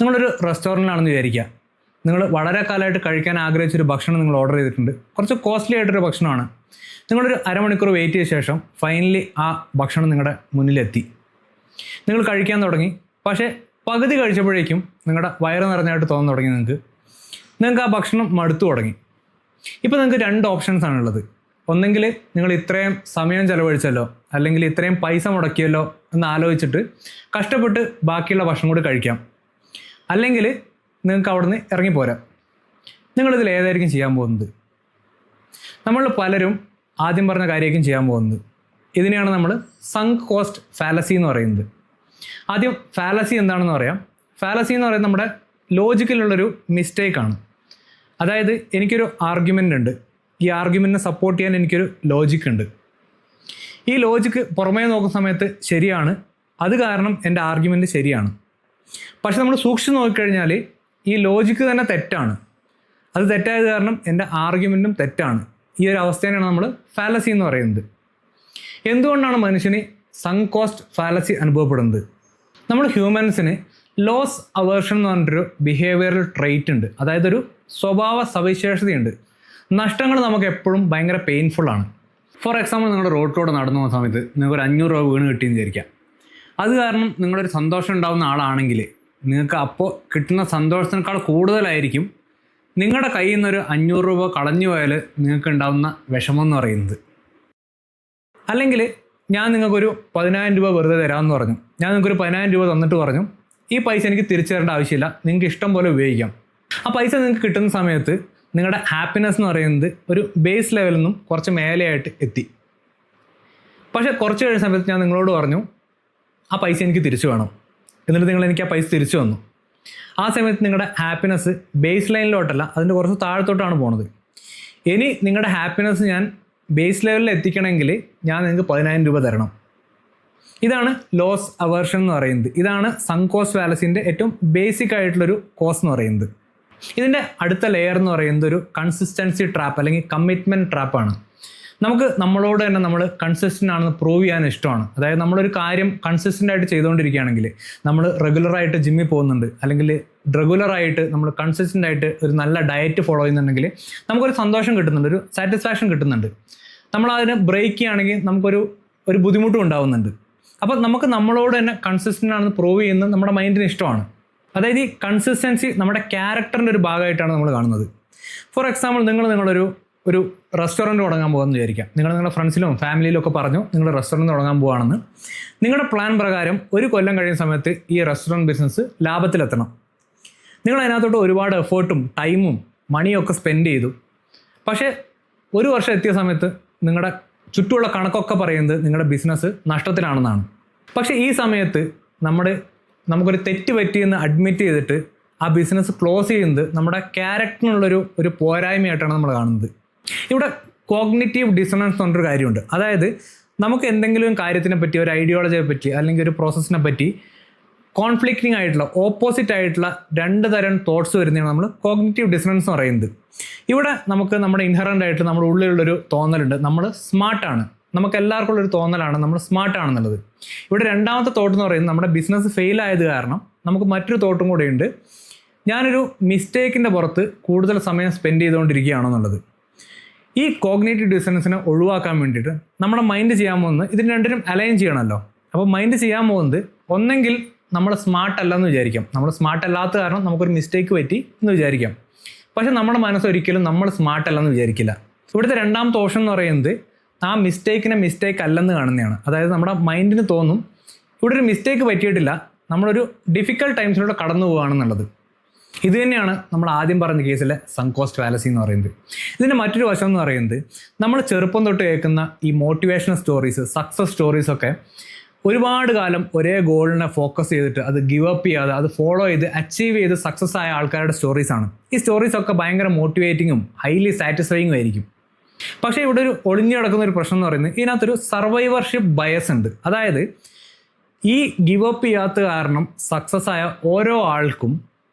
നിങ്ങളൊരു റെസ്റ്റോറൻറ്റിലാണെന്ന് വിചാരിക്കുക. നിങ്ങൾ വളരെ കാലമായിട്ട് കഴിക്കാൻ ആഗ്രഹിച്ചൊരു ഭക്ഷണം നിങ്ങൾ ഓർഡർ ചെയ്തിട്ടുണ്ട്. കുറച്ച് കോസ്റ്റ്ലി ആയിട്ടൊരു ഭക്ഷണമാണ്. നിങ്ങളൊരു അരമണിക്കൂർ വെയിറ്റ് ചെയ്ത ശേഷം ഫൈനലി ആ ഭക്ഷണം നിങ്ങളുടെ മുന്നിലെത്തി. നിങ്ങൾ കഴിക്കാൻ തുടങ്ങി. പക്ഷേ പകുതി കഴിച്ചപ്പോഴേക്കും നിങ്ങളുടെ വയറ് നിറഞ്ഞായിട്ട് തോന്നാൻ തുടങ്ങി. നിങ്ങൾക്ക് ആ ഭക്ഷണം മടുത്തു തുടങ്ങി. ഇപ്പോൾ നിങ്ങൾക്ക് 2 ഓപ്ഷൻസ് ആണുള്ളത്. ഒന്നെങ്കിൽ നിങ്ങൾ ഇത്രയും സമയം ചിലവഴിച്ചല്ലോ, അല്ലെങ്കിൽ ഇത്രയും പൈസ മുടക്കിയല്ലോ എന്ന് ആലോചിച്ചിട്ട് കഷ്ടപ്പെട്ട് ബാക്കിയുള്ള ഭക്ഷണം കൂടി കഴിക്കാം. അല്ലെങ്കിൽ നിങ്ങൾക്ക് അവിടെ നിന്ന് ഇറങ്ങിപ്പോരാം. നിങ്ങളിതിൽ ഏതായിരിക്കും ചെയ്യാൻ പോകുന്നത്? നമ്മൾ പലരും ആദ്യം പറഞ്ഞ കാര്യമായിരിക്കും ചെയ്യാൻ പോകുന്നത്. ഇതിനെയാണ് നമ്മൾ സങ്ക് കോസ്റ്റ് ഫാലസി എന്ന് പറയുന്നത്. ആദ്യം ഫാലസി എന്താണെന്ന് പറയാം. ഫാലസി എന്ന് പറയുന്നത് നമ്മുടെ ലോജിക്കിലുള്ളൊരു മിസ്റ്റേക്കാണ്. അതായത് എനിക്കൊരു ആർഗ്യുമെൻ്റ് ഉണ്ട്. ഈ ആർഗ്യുമെൻറ്റിനെ സപ്പോർട്ട് ചെയ്യാൻ എനിക്കൊരു ലോജിക്ക് ഉണ്ട്. ഈ ലോജിക്ക് പുറമേ നോക്കുന്ന സമയത്ത് ശരിയാണ്, അത് കാരണം എൻ്റെ ആർഗ്യുമെൻറ്റ് ശരിയാണ്. പക്ഷെ നമ്മൾ സൂക്ഷിച്ച് നോക്കിക്കഴിഞ്ഞാൽ ഈ ലോജിക്ക് തന്നെ തെറ്റാണ്. അത് തെറ്റായത് കാരണം എൻ്റെ ആർഗ്യുമെൻറ്റും തെറ്റാണ്. ഈ ഒരു അവസ്ഥയാണ് നമ്മൾ ഫാലസി എന്ന് പറയുന്നത്. എന്തുകൊണ്ടാണ് മനുഷ്യന് സങ്ക് കോസ്റ്റ് ഫാലസി അനുഭവപ്പെടുന്നത്? നമ്മൾ ഹ്യൂമൻസിന് ലോസ് അവേർഷൻ എന്ന് പറഞ്ഞിട്ടൊരു ബിഹേവിയറൽ ട്രെയിറ്റ് ഉണ്ട്. അതായത് ഒരു സ്വഭാവ സവിശേഷതയുണ്ട്. നഷ്ടങ്ങൾ നമുക്ക് എപ്പോഴും ഭയങ്കര പെയിൻഫുള്ളാണ്. ഫോർ എക്സാമ്പിൾ, നിങ്ങളുടെ റോഡിലൂടെ നടന്നു പോകുന്ന സമയത്ത് നിങ്ങൾക്കൊരു 500 രൂപ വീണ് കിട്ടിയെന്ന് വിചാരിക്കാം. അത് കാരണം നിങ്ങളൊരു സന്തോഷം ഉണ്ടാകുന്ന ആളാണെങ്കിൽ നിങ്ങൾക്ക് അപ്പോൾ കിട്ടുന്ന സന്തോഷത്തിനേക്കാൾ കൂടുതലായിരിക്കും നിങ്ങളുടെ കയ്യിൽ നിന്നൊരു 500 രൂപ കളഞ്ഞു പോയാൽ നിങ്ങൾക്ക് ഉണ്ടാകുന്ന വിഷമം എന്ന് പറയുന്നത്. അല്ലെങ്കിൽ ഞാൻ നിങ്ങൾക്കൊരു 10,000 രൂപ വെറുതെ തരാമെന്ന് പറഞ്ഞു. ഞാൻ നിങ്ങൾക്കൊരു 10,000 രൂപ തന്നിട്ട് പറഞ്ഞു, ഈ പൈസ എനിക്ക് തിരിച്ചു തരേണ്ട ആവശ്യമില്ല, നിങ്ങൾക്ക് ഇഷ്ടം പോലെ ഉപയോഗിക്കാം. ആ പൈസ നിങ്ങൾക്ക് കിട്ടുന്ന സമയത്ത് നിങ്ങളുടെ ഹാപ്പിനെസ് എന്ന് പറയുന്നത് ഒരു ബേസ് ലെവലിൽ നിന്നും കുറച്ച് മേലെയായിട്ട് എത്തി. പക്ഷേ കുറച്ച് കഴിഞ്ഞ സമയത്ത് ഞാൻ നിങ്ങളോട് പറഞ്ഞു, ആ പൈസ എനിക്ക് തിരിച്ചു വേണം. എന്നിട്ട് നിങ്ങൾ എനിക്ക് ആ പൈസ തിരിച്ചു വന്നു. ആ സമയത്ത് നിങ്ങളുടെ ഹാപ്പിനെസ് ബേസ് ലൈനിലോട്ടല്ല, അതിൻ്റെ കുറച്ച് താഴത്തോട്ടാണ് പോണത്. ഇനി നിങ്ങളുടെ ഹാപ്പിനെസ് ഞാൻ ബേസ് ലെവലിൽ എത്തിക്കണമെങ്കിൽ ഞാൻ നിങ്ങൾക്ക് 10,000 രൂപ തരണം. ഇതാണ് ലോസ് അവേർഷൻ എന്ന് പറയുന്നത്. ഇതാണ് സങ്ക് കോസ്റ്റ് ഫാലസിൻ്റെ ഏറ്റവും ബേസിക് ആയിട്ടുള്ളൊരു കോസ് എന്ന് പറയുന്നത്. ഇതിൻ്റെ അടുത്ത ലെയർ എന്ന് പറയുന്നത് ഒരു കൺസിസ്റ്റൻസി ട്രാപ്പ് അല്ലെങ്കിൽ കമ്മിറ്റ്മെൻറ്റ് ട്രാപ്പാണ്. നമുക്ക് നമ്മളോട് തന്നെ നമ്മൾ കൺസിസ്റ്റൻ്റ് ആണെന്ന് പ്രൂവ് ചെയ്യാൻ ഇഷ്ടമാണ്. അതായത് നമ്മളൊരു കാര്യം കൺസിസ്റ്റൻ്റ് ആയിട്ട് ചെയ്തുകൊണ്ടിരിക്കുകയാണെങ്കിൽ, നമ്മൾ റെഗുലറായിട്ട് ജിമ്മിൽ പോകുന്നുണ്ട്, അല്ലെങ്കിൽ റെഗുലറായിട്ട് നമ്മൾ കൺസിസ്റ്റൻ്റ് ആയിട്ട് ഒരു നല്ല ഡയറ്റ് ഫോളോ ചെയ്യുന്നുണ്ടെങ്കിൽ നമുക്കൊരു സന്തോഷം കിട്ടുന്നുണ്ട്, ഒരു സാറ്റിസ്ഫാക്ഷൻ കിട്ടുന്നുണ്ട്. നമ്മളതിന് ബ്രേക്ക് ചെയ്യുകയാണെങ്കിൽ നമുക്കൊരു ബുദ്ധിമുട്ടും ഉണ്ടാകുന്നുണ്ട്. അപ്പോൾ നമുക്ക് നമ്മളോട് തന്നെ കൺസിസ്റ്റൻ്റ് ആണെന്ന് പ്രൂവ് ചെയ്യുന്നത് നമ്മുടെ മൈൻഡിന് ഇഷ്ടമാണ്. അതായത് ഈ കൺസിസ്റ്റൻസി നമ്മുടെ ക്യാരക്ടറിൻ്റെ ഒരു ഭാഗമായിട്ടാണ് നമ്മൾ കാണുന്നത്. ഫോർ എക്സാമ്പിൾ, നിങ്ങളൊരു റെസ്റ്റോറൻറ്റ് തുടങ്ങാൻ പോകുമെന്ന് വിചാരിക്കാം. നിങ്ങളുടെ ഫ്രണ്ട്സിലും ഫാമിലിയിലും ഒക്കെ പറഞ്ഞു നിങ്ങൾ റെസ്റ്റോറൻറ്റ് തുടങ്ങാൻ പോകുകയാണെന്ന്. നിങ്ങളുടെ പ്ലാൻ പ്രകാരം 1 കൊല്ലം കഴിയുന്ന സമയത്ത് ഈ റെസ്റ്റോറൻറ്റ് ബിസിനസ് ലാഭത്തിലെത്തണം. നിങ്ങൾ അതിനകത്തോട്ട് ഒരുപാട് എഫേർട്ടും ടൈമും മണിയും ഒക്കെ സ്പെൻഡ് ചെയ്തു. പക്ഷേ 1 വർഷം എത്തിയ സമയത്ത് നിങ്ങളുടെ ചുറ്റുമുള്ള കണക്കൊക്കെ പറയുന്നത് നിങ്ങളുടെ ബിസിനസ് നഷ്ടത്തിലാണെന്നാണ്. പക്ഷേ ഈ സമയത്ത് നമുക്കൊരു തെറ്റ് പറ്റിയെന്ന് അഡ്മിറ്റ് ചെയ്തിട്ട് ആ ബിസിനസ് ക്ലോസ് ചെയ്യുന്നത് നമ്മുടെ ക്യാരക്ടറിനുള്ളൊരു പോരായ്മയായിട്ടാണ് നമ്മൾ കാണുന്നത്. ഇവിടെ കോഗ്നിറ്റീവ് ഡിസണൻസ് എന്ന് പറഞ്ഞൊരു കാര്യമുണ്ട്. അതായത് നമുക്ക് എന്തെങ്കിലും കാര്യത്തിനെ പറ്റി, ഒരു ഐഡിയോളജിയെ പറ്റി, അല്ലെങ്കിൽ ഒരു പ്രോസസ്സിനെ പറ്റി കോൺഫ്ലിക്റ്റിംഗ് ആയിട്ടുള്ള, ഓപ്പോസിറ്റ് ആയിട്ടുള്ള 2 തരം തോട്ട്സ് വരുന്നതാണ് നമ്മൾ കോഗ്നിറ്റീവ് ഡിസണൻസ് എന്ന് പറയുന്നത്. ഇവിടെ നമ്മുടെ ഇൻഹറൻ്റ് ആയിട്ട് നമ്മുടെ ഉള്ളിലുള്ളൊരു തോന്നലുണ്ട്, നമ്മൾ സ്മാർട്ടാണ്. നമുക്ക് എല്ലാവർക്കും ഉള്ളൊരു തോന്നലാണ് നമ്മൾ സ്മാർട്ടാണെന്നുള്ളത്. ഇവിടെ രണ്ടാമത്തെ തോട്ട് എന്ന് പറയുന്നത് നമ്മുടെ ബിസിനസ് ഫെയിൽ ആയത് കാരണം നമുക്ക് മറ്റൊരു തോട്ടും കൂടെ ഉണ്ട്, ഞാനൊരു മിസ്റ്റേക്കിൻ്റെ പുറത്ത് കൂടുതൽ സമയം സ്പെൻഡ് ചെയ്തുകൊണ്ടിരിക്കുകയാണെന്നുള്ളത്. ഈ കോഗ്നിറ്റീവ് ഡിസണൻസിനെ ഒഴിവാക്കാൻ വേണ്ടിയിട്ട് നമ്മുടെ മൈൻഡ് ചെയ്യാൻ പോകുന്നത് ഇതിന് രണ്ടിനും അലൈൻ ചെയ്യണമല്ലോ. അപ്പോൾ മൈൻഡ് ചെയ്യാൻ പോകുന്നത് ഒന്നെങ്കിൽ നമ്മൾ സ്മാർട്ട് അല്ലെന്ന് വിചാരിക്കാം. നമ്മൾ സ്മാർട്ട് അല്ലാത്ത കാരണം നമുക്കൊരു മിസ്റ്റേക്ക് പറ്റി എന്ന് വിചാരിക്കാം. പക്ഷേ നമ്മുടെ മനസ്സൊരിക്കലും നമ്മൾ സ്മാർട്ട് അല്ലെന്ന് വിചാരിക്കില്ല. ഇവിടുത്തെ രണ്ടാമത്തെ ഓപ്ഷൻ എന്ന് പറയുന്നത് ആ മിസ്റ്റേക്കിനെ മിസ്റ്റേക്ക് അല്ലെന്ന് കാണുന്നതാണ്. അതായത് നമ്മുടെ മൈൻഡിന് തോന്നും ഇവിടെ ഒരു മിസ്റ്റേക്ക് പറ്റിയിട്ടില്ല, നമ്മളൊരു ഡിഫിക്കൽട്ട് ടൈംസിലൂടെ കടന്നു പോവുകയാണെന്നുള്ളത്. ഇത് തന്നെയാണ് നമ്മൾ ആദ്യം പറഞ്ഞ കേസിലെ സങ്ക് കോസ്റ്റ് ഫാലസി എന്ന് പറയുന്നത്. ഇതിൻ്റെ മറ്റൊരു വശം എന്ന് പറയുന്നത് നമ്മൾ ചെറുപ്പം തൊട്ട് കേൾക്കുന്ന ഈ മോട്ടിവേഷണൽ സ്റ്റോറീസ്, സക്സസ് സ്റ്റോറീസൊക്കെ ഒരുപാട് കാലം ഒരേ ഗോളിനെ ഫോക്കസ് ചെയ്തിട്ട് അത് ഗിവ് അപ്പ് ചെയ്യാതെ അത് ഫോളോ ചെയ്ത് അച്ചീവ് ചെയ്ത് സക്സസ് ആയ ആൾക്കാരുടെ സ്റ്റോറീസാണ്. ഈ സ്റ്റോറീസൊക്കെ ഭയങ്കര മോട്ടിവേറ്റിങ്ങും ഹൈലി സാറ്റിസ്ഫൈയിങ്ങും ആയിരിക്കും. പക്ഷേ ഇവിടെ ഒരു ഒളിഞ്ഞു കിടക്കുന്ന ഒരു പ്രശ്നം എന്ന് പറയുന്നത് ഇതിനകത്തൊരു സർവൈവർഷിപ്പ് ബയസ് ഉണ്ട്. അതായത് ഈ ഗിവ് അപ്പ് ചെയ്യാത്ത കാരണം സക്സസ് ആയ ഓരോ ആൾക്കും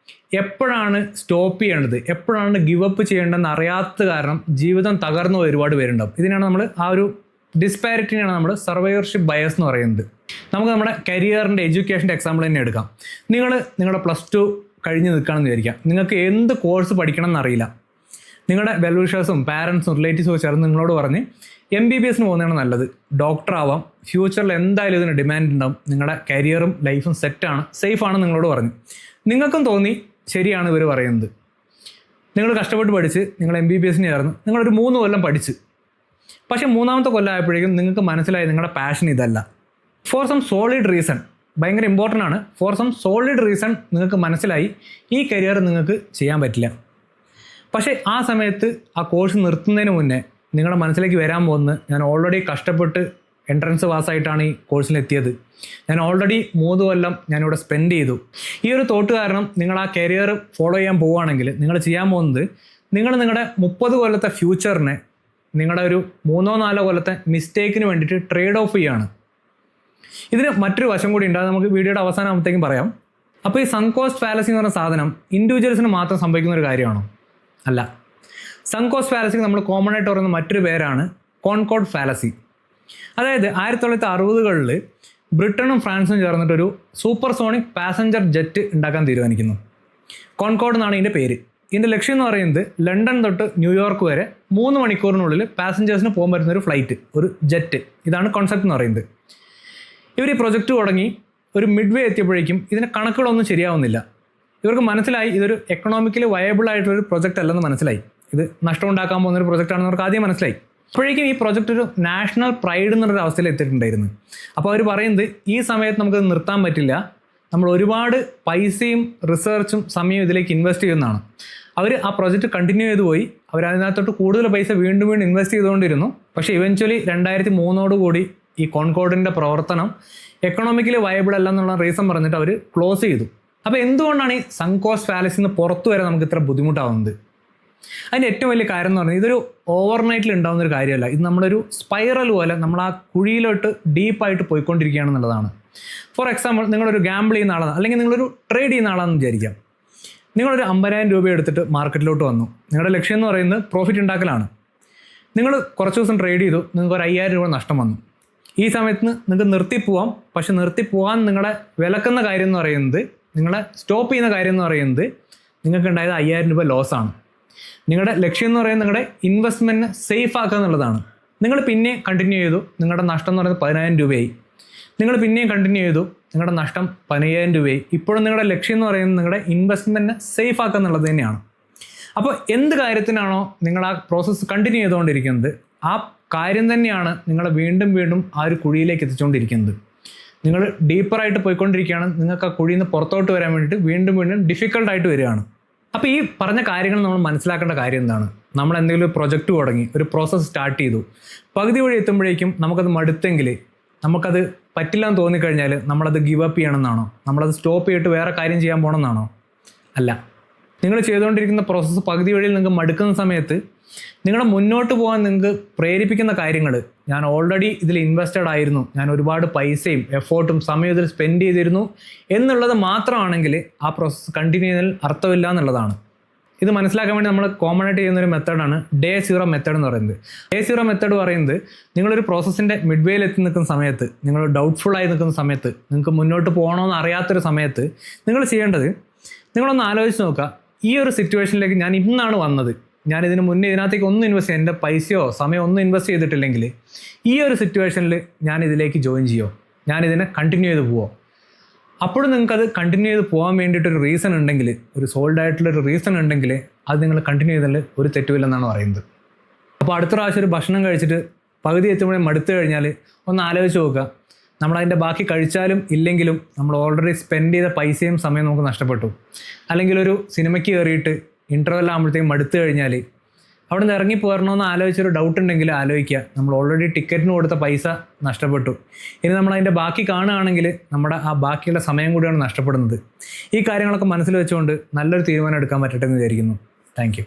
എപ്പോഴാണ് സ്റ്റോപ്പ് ചെയ്യേണ്ടത്, എപ്പോഴാണ് ഗിവ് അപ്പ് ചെയ്യേണ്ടതെന്ന് അറിയാത്ത കാരണം ജീവിതം തകർന്ന ഒരുപാട് പേരുണ്ടാവും. ഇതിനാണ് നമ്മൾ ആ ഒരു ഡിസ്പാരിറ്റിയാണ് നമ്മൾ സർവൈവർഷിപ്പ് ബയസ് എന്ന് പറയുന്നത്. നമുക്ക് നമ്മുടെ കരിയറിൻ്റെ, എഡ്യൂക്കേഷൻ്റെ എക്സാമ്പിൾ തന്നെ എടുക്കാം. നിങ്ങളുടെ +2 കഴിഞ്ഞ് നിൽക്കുകയാണെന്ന് വിചാരിക്കാം. നിങ്ങൾക്ക് എന്ത് കോഴ്സ് പഠിക്കണം എന്നറിയില്ല. നിങ്ങളുടെ വെൽവിഷേഴ്സും പാരൻസും റിലേറ്റീവ്സും ചേർന്ന് നിങ്ങളോട് പറഞ്ഞ് MBBS പോകുന്നതാണ് നല്ലത്, ഡോക്ടർ ആവാം, ഫ്യൂച്ചറിൽ എന്തായാലും ഇതിന് ഡിമാൻഡ് ഉണ്ടാവും, നിങ്ങളുടെ കരിയറും ലൈഫും സെറ്റാണ്, സേഫാണ് നിങ്ങളോട് പറഞ്ഞു. നിങ്ങൾക്കും തോന്നി ശരിയാണ് ഇവർ പറയുന്നത്. നിങ്ങൾ കഷ്ടപ്പെട്ട് പഠിച്ച് നിങ്ങൾ MBBS ചേർന്ന് നിങ്ങളൊരു 3 കൊല്ലം പഠിച്ച്, പക്ഷേ 3ാമത്തെ കൊല്ലം ആയപ്പോഴേക്കും നിങ്ങൾക്ക് മനസ്സിലായി നിങ്ങളുടെ പാഷൻ ഇതല്ല. ഫോർ സം സോളിഡ് റീസൺ, ഭയങ്കര ഇമ്പോർട്ടൻ്റ് ആണ്, ഫോർ സം സോളിഡ് റീസൺ നിങ്ങൾക്ക് മനസ്സിലായി ഈ കരിയർ നിങ്ങൾക്ക് ചെയ്യാൻ പറ്റില്ല. പക്ഷേ ആ സമയത്ത് ആ കോഴ്സ് നിർത്തുന്നതിന് മുന്നേ നിങ്ങളുടെ മനസ്സിലേക്ക് വരാൻ പോകുന്നത്, ഞാൻ ഓൾറെഡി കഷ്ടപ്പെട്ട് എൻട്രൻസ് പാസ്സായിട്ടാണ് ഈ കോഴ്സിലെത്തിയത്, ഞാൻ ഓൾറെഡി 3 കൊല്ലം ഞാനിവിടെ സ്പെൻഡ് ചെയ്തു. ഈ ഒരു തോട്ട് കാരണം നിങ്ങൾ ആ കരിയർ ഫോളോ ചെയ്യാൻ പോവുകയാണെങ്കിൽ നിങ്ങൾ ചെയ്യാൻ പോകുന്നത്, നിങ്ങളുടെ 30 കൊല്ലത്തെ ഫ്യൂച്ചറിനെ നിങ്ങളുടെ ഒരു 3-4 കൊല്ലത്തെ മിസ്റ്റേക്കിന് വേണ്ടിയിട്ട് ട്രേഡ് ഓഫ് ചെയ്യുകയാണ്. ഇതിന് മറ്റൊരു വശം കൂടി ഉണ്ട്, അത് നമുക്ക് വീഡിയോയുടെ അവസാനമാകുമ്പോഴത്തേക്കും പറയാം. അപ്പോൾ ഈ സങ്ക് കോസ്റ്റ് ഫാലസി എന്ന് പറഞ്ഞ സാധനം ഇൻഡിവിജ്വൽസിന് മാത്രം സംഭവിക്കുന്ന ഒരു കാര്യമാണോ? അല്ല. സങ്ക് കോസ്റ്റ് ഫാലസിക്ക് നമ്മൾ കോമൺ ആയിട്ട് പറയുന്ന മറ്റൊരു പേരാണ് കോൺകോർഡ് ഫാലസി. അതായത് 1960കളിൽ ബ്രിട്ടനും ഫ്രാൻസും ചേർന്നിട്ടൊരു സൂപ്പർസോണിക് പാസഞ്ചർ ജെറ്റ് ഉണ്ടാക്കാൻ തീരുമാനിക്കുന്നു. കോൺകോർഡ് എന്നാണ് ഇതിൻ്റെ പേര്. ഇതിൻ്റെ ലക്ഷ്യം എന്ന് പറയുന്നത് ലണ്ടൻ തൊട്ട് ന്യൂയോർക്ക് വരെ 3 മണിക്കൂറിനുള്ളിൽ പാസഞ്ചേഴ്സിന് പോകാൻ പറ്റുന്ന ഒരു ഫ്ലൈറ്റ്, ഒരു ജെറ്റ്. ഇതാണ് കോൺസെപ്റ്റ് എന്ന് പറയുന്നത്. ഇവർ ഈ പ്രൊജക്റ്റ് തുടങ്ങി ഒരു മിഡ് വേ എത്തിയപ്പോഴേക്കും ഇതിൻ്റെ കണക്കുകളൊന്നും ശരിയാവുന്നില്ല. ഇവർക്ക് മനസ്സിലായി ഇതൊരു എക്കണോമിക്കലി വയബിൾ ആയിട്ടൊരു പ്രൊജക്റ്റ് അല്ലെന്ന് മനസ്സിലായി. ഇത് നഷ്ടം ഉണ്ടാക്കാൻ പോകുന്നൊരു പ്രൊജക്റ്റാണെന്ന് അവർക്ക് ആദ്യം മനസ്സിലായി. അപ്പോഴേക്കും ഈ പ്രൊജക്റ്റ് ഒരു നാഷണൽ പ്രൈഡ് എന്നുള്ളൊരു അവസ്ഥയിൽ എത്തിയിട്ടുണ്ടായിരുന്നു. അപ്പോൾ അവർ പറയുന്നത് ഈ സമയത്ത് നമുക്കത് നിർത്താൻ പറ്റില്ല, നമ്മൾ ഒരുപാട് പൈസയും റിസർച്ചും സമയവും ഇതിലേക്ക് ഇൻവെസ്റ്റ് ചെയ്യുന്നതാണ്. അവർ ആ പ്രൊജക്റ്റ് കണ്ടിന്യൂ ചെയ്തു പോയി. അവർ അതിനകത്തോട്ട് കൂടുതൽ പൈസ വീണ്ടും വീണ്ടും ഇൻവെസ്റ്റ് ചെയ്തുകൊണ്ടിരുന്നു. പക്ഷേ ഇവൻച്വലി 2003 ഈ കോൺകോർഡിൻ്റെ പ്രവർത്തനം എക്കണോമിക്കലി വയബിൾ അല്ല എന്നുള്ള റീസൺ പറഞ്ഞിട്ട് അവർ ക്ലോസ് ചെയ്തു. അപ്പോൾ എന്തുകൊണ്ടാണ് ഈ സങ്ക് കോസ്റ്റ് ഫാലസിൽ നിന്ന് പുറത്തു വരെ നമുക്ക് ഇത്ര ബുദ്ധിമുട്ടാവുന്നത്? അതിൻ്റെ ഏറ്റവും വലിയ കാര്യം എന്ന് പറഞ്ഞാൽ ഇതൊരു ഓവർനൈറ്റിൽ ഉണ്ടാകുന്ന ഒരു കാര്യമല്ല. ഇത് നമ്മളൊരു സ്പൈറൽ പോലെ നമ്മൾ ആ കുഴിയിലോട്ട് ഡീപ്പായിട്ട് പോയിക്കൊണ്ടിരിക്കുകയാണെന്നുള്ളതാണ്. ഫോർ എക്സാമ്പിൾ, നിങ്ങളൊരു ഗാമ്പിൾ ചെയ്യുന്ന ആളാണ്, അല്ലെങ്കിൽ നിങ്ങളൊരു ട്രേഡ് ചെയ്യുന്ന ആളാണെന്ന് വിചാരിക്കാം. നിങ്ങളൊരു 50,000 രൂപ എടുത്തിട്ട് മാർക്കറ്റിലോട്ട് വന്നു. നിങ്ങളുടെ ലക്ഷ്യം എന്ന് പറയുന്നത് പ്രോഫിറ്റ് ഉണ്ടാക്കലാണ്. നിങ്ങൾ കുറച്ച് ദിവസം ട്രേഡ് ചെയ്തു, നിങ്ങൾക്ക് ഒരു 5,000 രൂപ നഷ്ടം വന്നു. ഈ സമയത്ത് നിങ്ങൾക്ക് നിർത്തിപ്പോവാം. പക്ഷെ നിർത്തിപ്പോവാൻ നിങ്ങളെ വിലക്കുന്ന കാര്യം എന്ന് പറയുന്നത്, നിങ്ങളെ സ്റ്റോപ്പ് ചെയ്യുന്ന കാര്യം എന്ന് പറയുന്നത്, നിങ്ങൾക്ക് ഉണ്ടായത് 5,000 രൂപ ലോസാണ്. നിങ്ങളുടെ ലക്ഷ്യം എന്ന് പറയുന്നത് നിങ്ങളുടെ ഇൻവെസ്റ്റ്മെൻറ്റിനെ സേഫ് ആക്കുക എന്നുള്ളതാണ്. നിങ്ങൾ പിന്നെയും കണ്ടിന്യൂ ചെയ്തു, നിങ്ങളുടെ നഷ്ടം എന്ന് പറയുന്നത് 10,000 രൂപയായി. നിങ്ങൾ പിന്നെയും കണ്ടിന്യൂ ചെയ്തു, നിങ്ങളുടെ നഷ്ടം 15,000 രൂപയായി. ഇപ്പോഴും നിങ്ങളുടെ ലക്ഷ്യം എന്ന് പറയുന്നത് നിങ്ങളുടെ ഇൻവെസ്റ്റ്മെൻറ്റിനെ സേഫ് ആക്കുക എന്നുള്ളത് തന്നെയാണ്. അപ്പോൾ എന്ത് കാര്യത്തിനാണോ നിങ്ങൾ ആ പ്രോസസ്സ് കണ്ടിന്യൂ ചെയ്തുകൊണ്ടിരിക്കുന്നത്, ആ കാര്യം തന്നെയാണ് നിങ്ങളെ വീണ്ടും വീണ്ടും ആ ഒരു കുഴിയിലേക്ക് എത്തിച്ചുകൊണ്ടിരിക്കുന്നത്. നിങ്ങൾ ഡീപ്പറായിട്ട് പോയിക്കൊണ്ടിരിക്കുകയാണ്. നിങ്ങൾക്ക് ആ കുഴിയിൽ നിന്ന് പുറത്തോട്ട് വരാൻ വേണ്ടിയിട്ട് വീണ്ടും വീണ്ടും ഡിഫിക്കൽട്ടായിട്ട് വരികയാണ്. അപ്പോൾ ഈ പറഞ്ഞ കാര്യങ്ങൾ നമ്മൾ മനസ്സിലാക്കേണ്ട കാര്യം എന്താണ്? നമ്മൾ എന്തെങ്കിലും ഒരു പ്രൊജക്റ്റ് തുടങ്ങി, ഒരു പ്രോസസ്സ് സ്റ്റാർട്ട് ചെയ്തു, പകുതി വഴി എത്തുമ്പോഴേക്കും നമുക്കത് മടുത്തെങ്കിൽ, നമുക്കത് പറ്റില്ല എന്ന് തോന്നിക്കഴിഞ്ഞാൽ നമ്മളത് ഗിവ് അപ്പ് ചെയ്യണമെന്നാണോ? നമ്മളത് സ്റ്റോപ്പ് ചെയ്തിട്ട് വേറെ കാര്യം ചെയ്യാൻ പോകണമെന്നാണോ? അല്ല. നിങ്ങൾ ചെയ്തുകൊണ്ടിരിക്കുന്ന പ്രോസസ്സ് പകുതി വഴിയിൽ നിങ്ങൾക്ക് മടുക്കുന്ന സമയത്ത് നിങ്ങളെ മുന്നോട്ട് പോകാൻ നിങ്ങൾക്ക് പ്രേരിപ്പിക്കുന്ന കാര്യങ്ങൾ, ഞാൻ ഓൾറെഡി ഇതിൽ ഇൻവെസ്റ്റഡ് ആയിരുന്നു, ഞാൻ ഒരുപാട് പൈസയും എഫേർട്ടും സമയവും ഇതിൽ സ്പെൻഡ് ചെയ്തിരുന്നു എന്നുള്ളത് മാത്രമാണെങ്കിൽ ആ പ്രോസസ്സ് കണ്ടിന്യൂ ചെയ്യുന്നതിൽ അർത്ഥമില്ല എന്നുള്ളതാണ്. ഇത് മനസ്സിലാക്കാൻ വേണ്ടി നമ്മൾ കോമൺ ആയിട്ട് ചെയ്യുന്നൊരു മെത്തേഡാണ് ഡേ 0 മെത്തേഡ് എന്ന് പറയുന്നത്. ഡേ 0 മെത്തേഡ് പറയുന്നത്, നിങ്ങളൊരു പ്രോസസ്സിൻ്റെ മിഡ് വേയിൽ എത്തി നിൽക്കുന്ന സമയത്ത്, നിങ്ങൾ ഡൗട്ട്ഫുള്ളായി നിൽക്കുന്ന സമയത്ത്, നിങ്ങൾക്ക് മുന്നോട്ട് പോകണമെന്ന് അറിയാത്തൊരു സമയത്ത് നിങ്ങൾ ചെയ്യേണ്ടത്, നിങ്ങളൊന്ന് ആലോചിച്ച് നോക്കുക, ഈ ഒരു സിറ്റുവേഷനിലേക്ക് ഞാൻ ഇന്നാണ് വന്നത്, ഞാൻ ഇതിന് മുന്നേ ഇതിനകത്തേക്ക് ഒന്നും ഇൻവെസ്റ്റ് ചെയ്യാൻ, എൻ്റെ പൈസയോ സമയം ഒന്നും ഇൻവെസ്റ്റ് ചെയ്തിട്ടില്ലെങ്കിൽ ഈ ഒരു സിറ്റുവേഷനിൽ ഞാൻ ഇതിലേക്ക് ജോയിൻ ചെയ്യുമോ, ഞാനിതിനെ കണ്ടിന്യൂ ചെയ്ത് പോവോ? അപ്പോഴും നിങ്ങൾക്കത് കണ്ടിന്യൂ ചെയ്ത് പോകാൻ വേണ്ടിയിട്ടൊരു റീസൺ ഉണ്ടെങ്കിൽ, ഒരു സോൾഡ് ആയിട്ടുള്ളൊരു റീസൺ ഉണ്ടെങ്കിൽ അത് നിങ്ങൾ കണ്ടിന്യൂ ചെയ്തതിൽ ഒരു തെറ്റുമില്ലെന്നാണ് പറയുന്നത്. അപ്പോൾ അടുത്ത പ്രാവശ്യം ഒരു ഭക്ഷണം കഴിച്ചിട്ട് പകുതി എത്തുമ്പോഴേ മടുത്തു കഴിഞ്ഞാൽ ഒന്ന് ആലോചിച്ച് നോക്കുക, നമ്മളതിൻ്റെ ബാക്കി കഴിച്ചാലും ഇല്ലെങ്കിലും നമ്മൾ ഓൾറെഡി സ്പെൻഡ് ചെയ്ത പൈസയും സമയം നമുക്ക് നഷ്ടപ്പെട്ടു. അല്ലെങ്കിൽ ഒരു സിനിമയ്ക്ക് കയറിയിട്ട് ഇൻ്റർവെൽ ആകുമ്പോഴത്തേക്കും മടുത്തു കഴിഞ്ഞാൽ അവിടെ നിന്ന് ഇറങ്ങി പോരണമെന്ന് ആലോചിച്ചൊരു ഡൗട്ട് ഉണ്ടെങ്കിൽ ആലോചിക്കുക, നമ്മൾ ഓൾറെഡി ടിക്കറ്റിന് കൊടുത്ത പൈസ നഷ്ടപ്പെട്ടു. ഇനി നമ്മൾ അതിൻ്റെ ബാക്കി കാണുകയാണെങ്കിൽ നമ്മുടെ ആ ബാക്കിയുള്ള സമയം കൂടിയാണ് നഷ്ടപ്പെടുന്നത്. ഈ കാര്യങ്ങളൊക്കെ മനസ്സിൽ വെച്ചുകൊണ്ട് നല്ലൊരു തീരുമാനം എടുക്കാൻ പറ്റട്ടെ എന്ന് വിചാരിക്കുന്നു. Thank you.